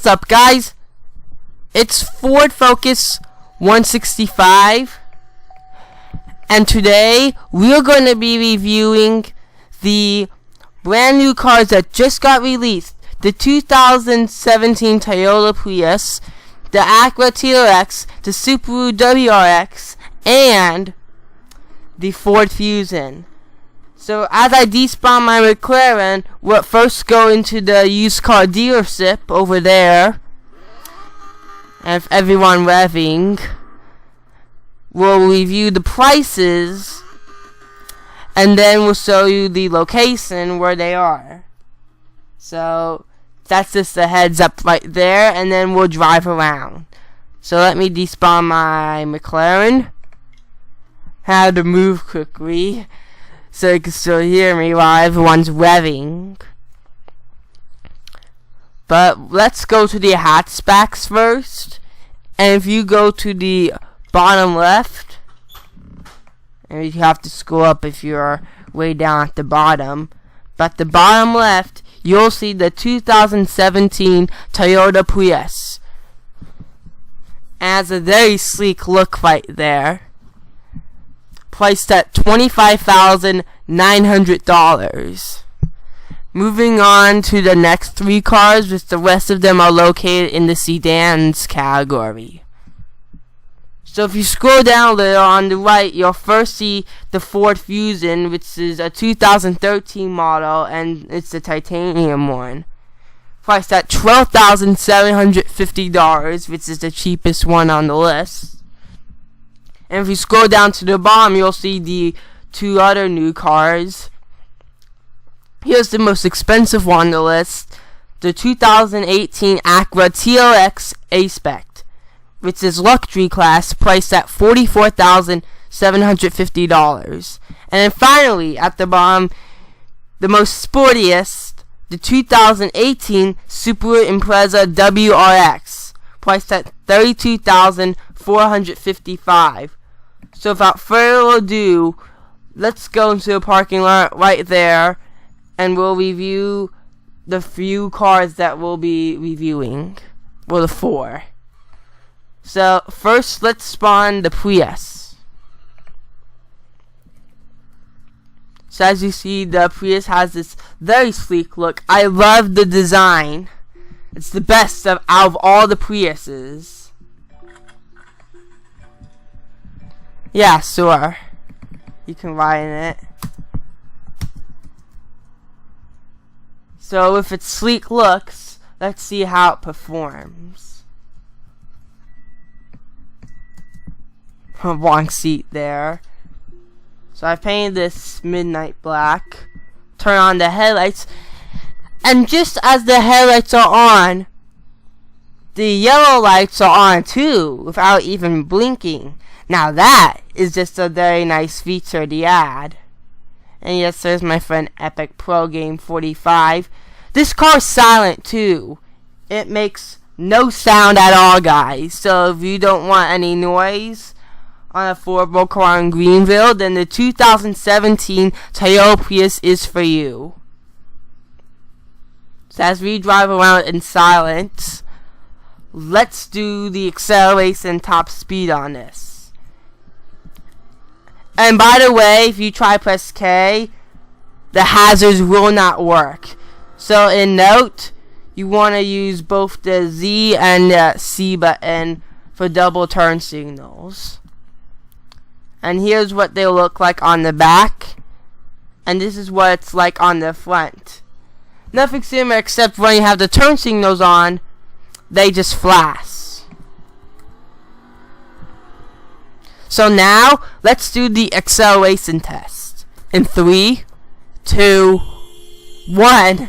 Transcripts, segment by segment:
What's up, guys? It's Ford Focus 165, and today we're going to be reviewing the brand new cars that just got released. The 2017 Toyota Prius, the Acura TLX, the Subaru WRX, and the Ford Fusion. So as I despawn my McLaren, we'll first go into the used car dealership over there. And if everyone revving, we'll review the prices, and then we'll show you the location where they are. So that's just a heads up right there, and then we'll drive around. So let me despawn my McLaren. How to move quickly so you can still hear me while everyone's revving. But let's go to the hatchbacks first. And if you go to the bottom left, and you have to scroll up if you're way down at the bottom, but the bottom left, you'll see the 2017 Toyota Prius. And has a very sleek look right there. Priced at $25,900. Moving on to the next three cars, which the rest of them are located in the sedans category. So if you scroll down a little on the right, you'll first see the Ford Fusion, which is a 2013 model, and it's the titanium one. Priced at $12,750, which is the cheapest one on the list. And if you scroll down to the bottom, you'll see the two other new cars. Here's the most expensive one on the list, the 2018 Acura TLX A-Spec, which is luxury class, priced at $44,750. And then finally, at the bottom, the most sportiest, the 2018 Subaru Impreza WRX, priced at $32,455. So without further ado, let's go into the parking lot right there, and we'll review the few cars that we'll be reviewing. Well, the four. So first, let's spawn the Prius. So as you see, the Prius has this very sleek look. I love the design. It's the best out of all the Priuses. Yeah, sure. You can ride in it. So with its sleek looks, let's see how it performs. Wrong seat there. So I painted this midnight black. Turn on the headlights. And just as the headlights are on, the yellow lights are on too, without even blinking. Now that is just a very nice feature to add. And yes, there's my friend Epic Pro Game 45. This car's silent too. It makes no sound at all, guys. So if you don't want any noise on a affordable car in Greenville, then the 2017 Toyota Prius is for you. So as we drive around in silence, let's do the acceleration and top speed on this. And by the way, if you try press K, the hazards will not work. So in note, you want to use both the Z and the C button for double turn signals. And here's what they look like on the back. And this is what it's like on the front. Nothing similar except when you have the turn signals on, they just flash. So now, let's do the acceleration test. In 3, 2, 1.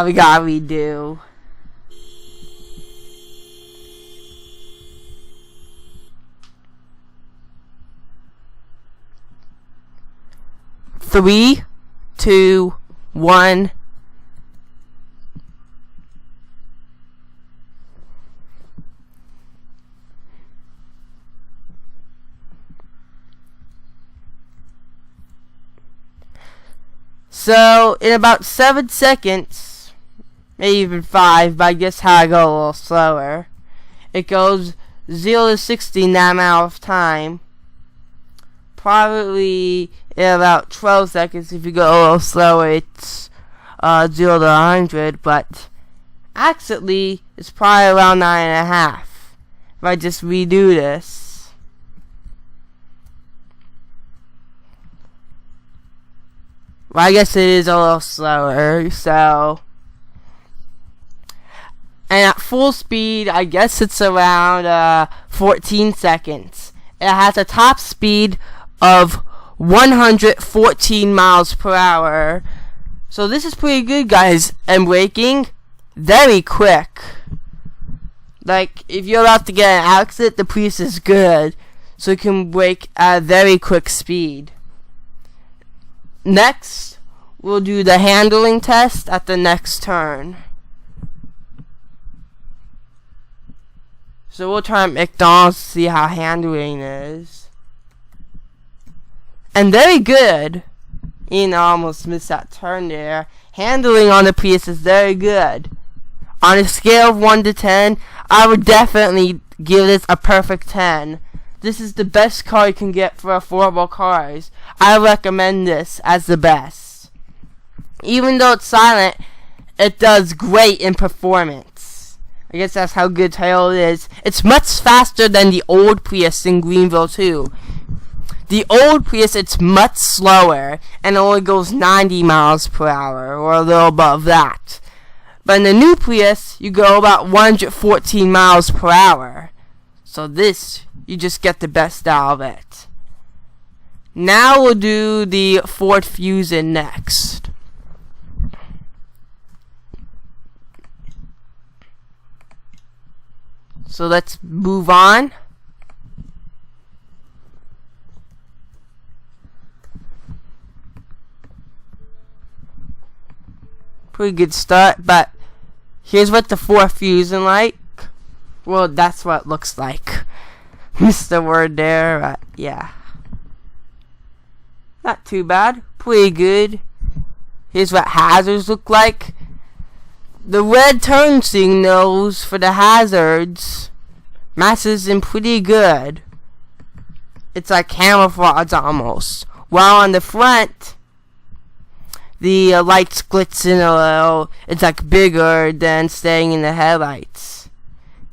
We gotta redo. Three, two, one. So in about 7 seconds, maybe even 5, but I guess how I go a little slower, it goes 0 to 60 in that amount of time. Probably in about 12 seconds. If you go a little slower, it's 0 to 100, but actually it's probably around 9.5 if I just redo this. Well, I guess it is a little slower, so. And at full speed, I guess it's around 14 seconds. It has a top speed of 114 miles per hour. So this is pretty good, guys. And braking, very quick. Like, if you're about to get an accident, the Prius is good. So it can brake at a very quick speed. Next, we'll do the handling test at the next turn. So we'll try McDonald's to see how handling is. And very good. I almost missed that turn there. Handling on the Prius is very good. On a scale of 1 to 10, I would definitely give this a perfect 10. This is the best car you can get for affordable cars. I recommend this as the best. Even though it's silent, it does great in performance. I guess that's how good Toyota is. It's much faster than the old Prius in Greenville too. The old Prius, it's much slower and only goes 90 miles per hour or a little above that. But in the new Prius, you go about 114 miles per hour. So this, you just get the best out of it. Now we'll do the Ford Fusion next. So let's move on. Pretty good start, but here's what the Ford Fusion like. Well, that's what it looks like. Missed the word there, but yeah. Not too bad. Pretty good. Here's what hazards look like. The red turn signals for the hazards matches in pretty good. It's like camouflage almost. While on the front, the lights glitz in a little. It's like bigger than staying in the headlights.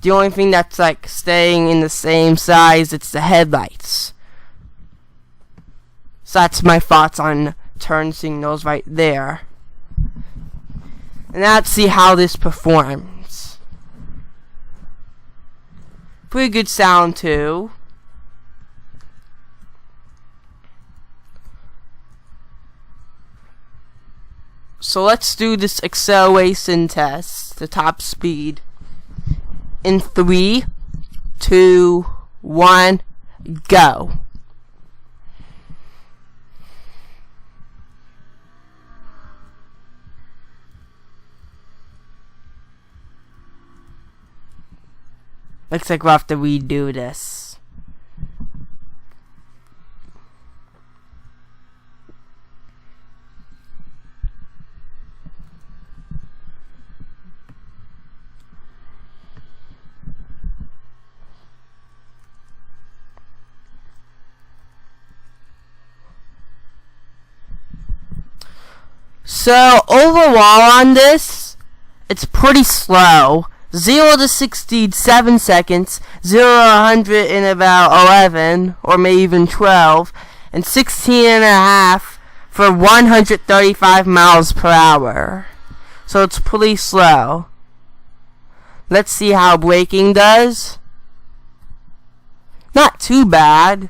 The only thing that's like staying in the same size, it's the headlights. So that's my thoughts on turn signals right there. And now let's see how this performs. Pretty good sound too. So let's do this acceleration test, the top speed. In 3, 2, 1, go. Looks like we'll have to redo this. So overall on this, it's pretty slow. 0 to 60 7 seconds, 0 to 100 in about 11 or maybe even 12, and 16.5 for 135 miles per hour. So it's pretty slow. Let's see how braking does. Not too bad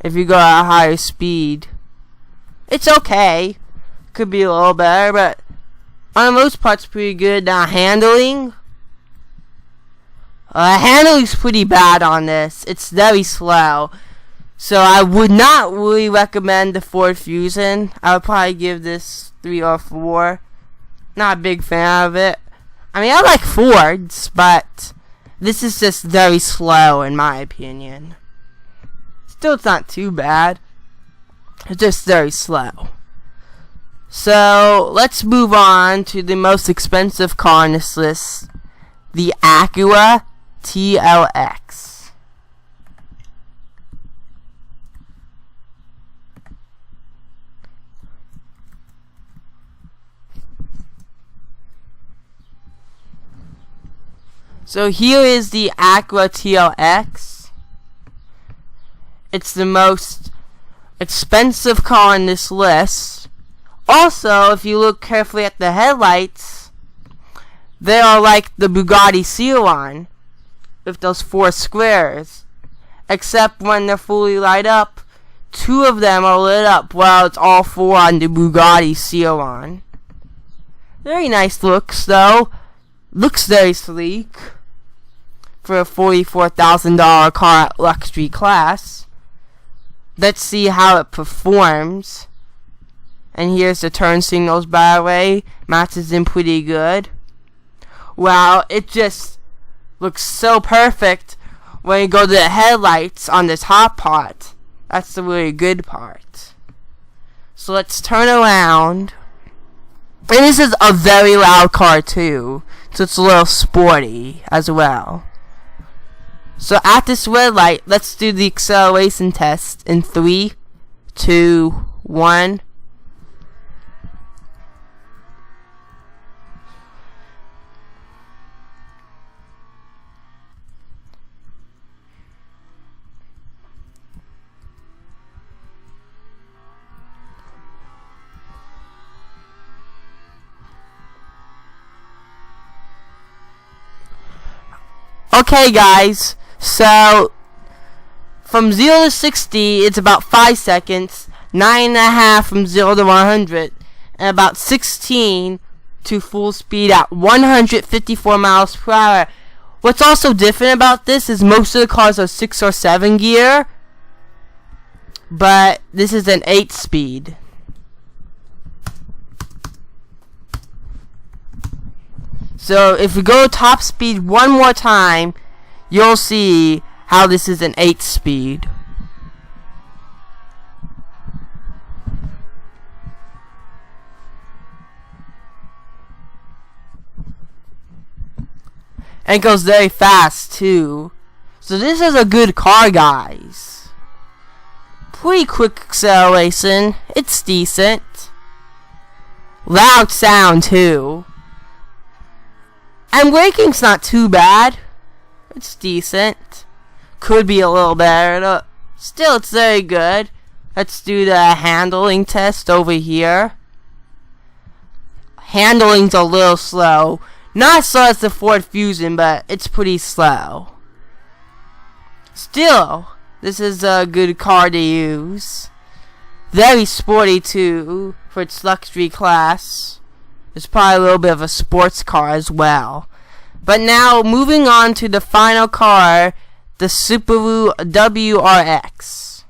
if you go at a higher speed. It's okay. Could be a little better, but on the most part, it's pretty good. Now, handling. Handling's pretty bad on this. It's very slow. So, I would not really recommend the Ford Fusion. I would probably give this 3 or 4. Not a big fan of it. I mean, I like Fords, but this is just very slow, in my opinion. Still, it's not too bad. It's just very slow. So let's move on to the most expensive car on this list, the Acura TLX. So here is the Acura TLX. It's the most expensive car on this list. Also, if you look carefully at the headlights, they are like the Bugatti Chiron with those 4 squares. Except when they're fully lit up, 2 of them are lit up while it's all 4 on the Bugatti Chiron. Very nice looks though. Looks very sleek for a $44,000 car at luxury class. Let's see how it performs. And here's the turn signals, by the way. Matches in pretty good. Wow, it just looks so perfect when you go to the headlights on the top part. That's the really good part. So let's turn around. And this is a very loud car too, so it's a little sporty as well. So at this red light, let's do the acceleration test in 3, 2, 1. Okay guys, so from 0 to 60 it's about 5 seconds, 9.5 from 0 to 100, and about 16 to full speed at 154 miles per hour. What's also different about this is most of the cars are 6 or 7 gear, but this is an 8 speed. So if we go top speed one more time, you'll see how this is an 8 speed. And it goes very fast too. So this is a good car, guys. Pretty quick acceleration. It's decent. Loud sound too. And braking's not too bad. It's decent. Could be a little better. Still, it's very good. Let's do the handling test over here. Handling's a little slow. Not as slow as the Ford Fusion, but it's pretty slow. Still, this is a good car to use. Very sporty too, for its luxury class. It's probably a little bit of a sports car as well. But now, moving on to the final car, the Subaru WRX.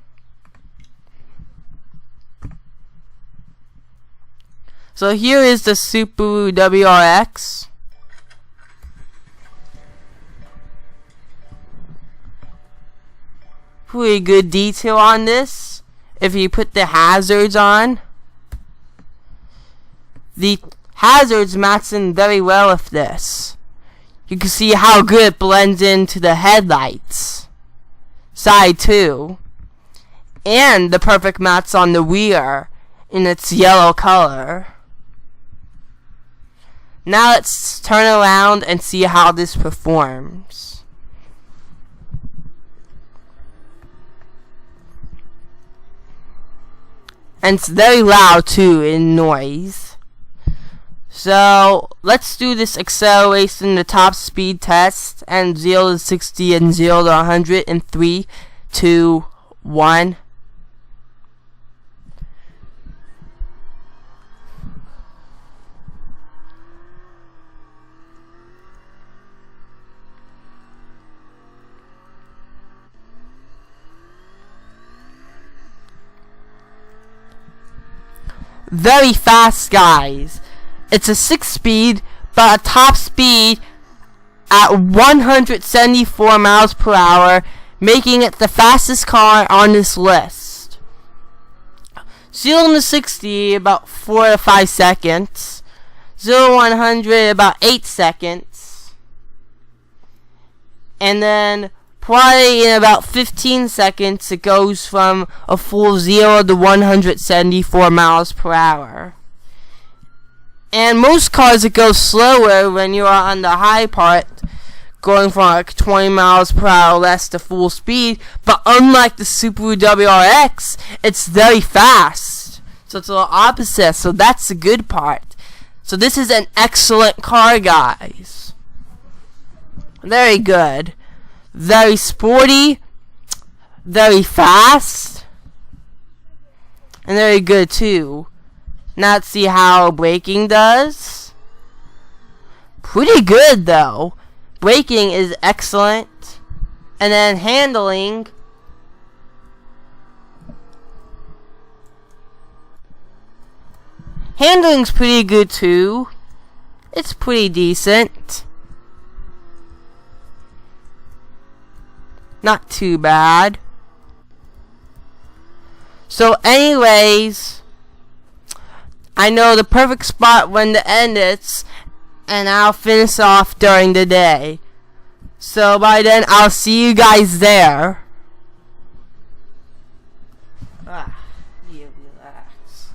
So here is the Subaru WRX. Pretty good detail on this. If you put the hazards on, the hazards match in very well with this. You can see how good it blends into the headlights side too, and the perfect match on the rear in its yellow color. Now let's turn around and see how this performs. And it's very loud too in noise. So let's do this acceleration, the top speed test, and 0 to 60 and 0 to 100 in 3, 2, 1. Very fast, guys. It's a 6-speed, but a top speed at 174 miles per hour, making it the fastest car on this list. 0 to 60 about 4 to 5 seconds. 0 to 100 about 8 seconds. And then probably in about 15 seconds it goes from a full 0 to 174 miles per hour. And most cars it goes slower when you are on the high part, going from like 20 miles per hour less to full speed. But unlike the Subaru WRX, it's very fast. So it's a little opposite. So that's the good part. So this is an excellent car, guys. Very good. Very sporty. Very fast. And very good too. Now let's see how braking does. Pretty good though. Braking is excellent. And then handling. Handling's pretty good too. It's pretty decent. Not too bad. So anyways, I know the perfect spot when to end it, and I'll finish off during the day. So by then, I'll see you guys there. You relax.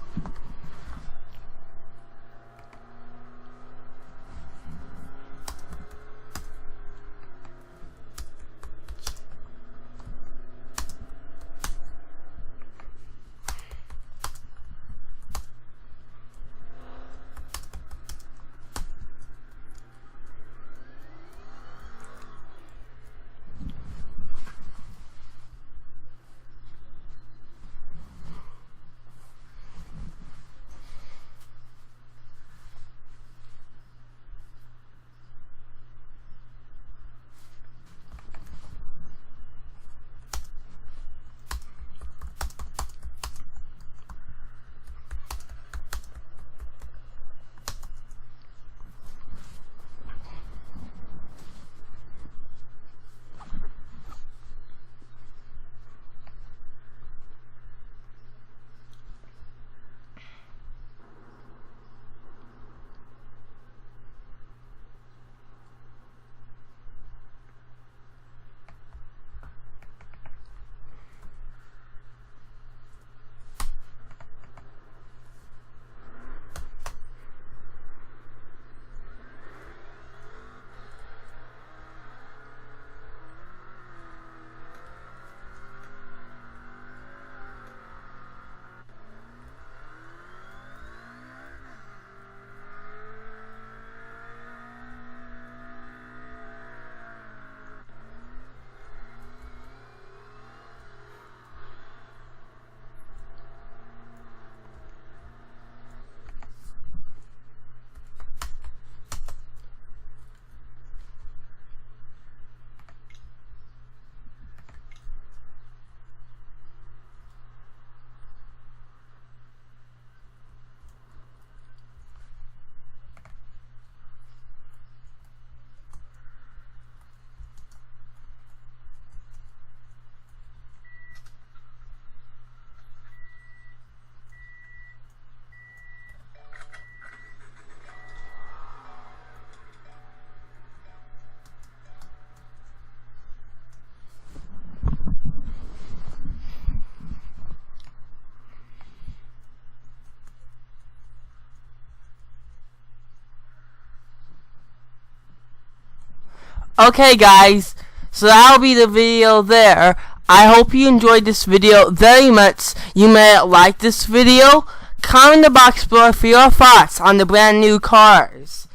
Okay guys, so that'll be the video there. I hope you enjoyed this video very much. You may like this video. Comment in the box below for your thoughts on the brand new cars.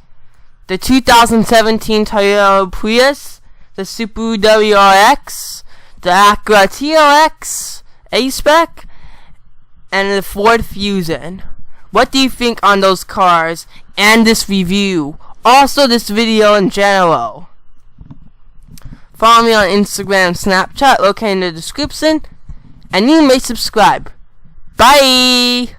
The 2017 Toyota Prius, the Subaru WRX, the Acura TLX, A-Spec, and the Ford Fusion. What do you think on those cars and this review? Also this video in general. Follow me on Instagram and Snapchat located in the description, and you may subscribe. Bye!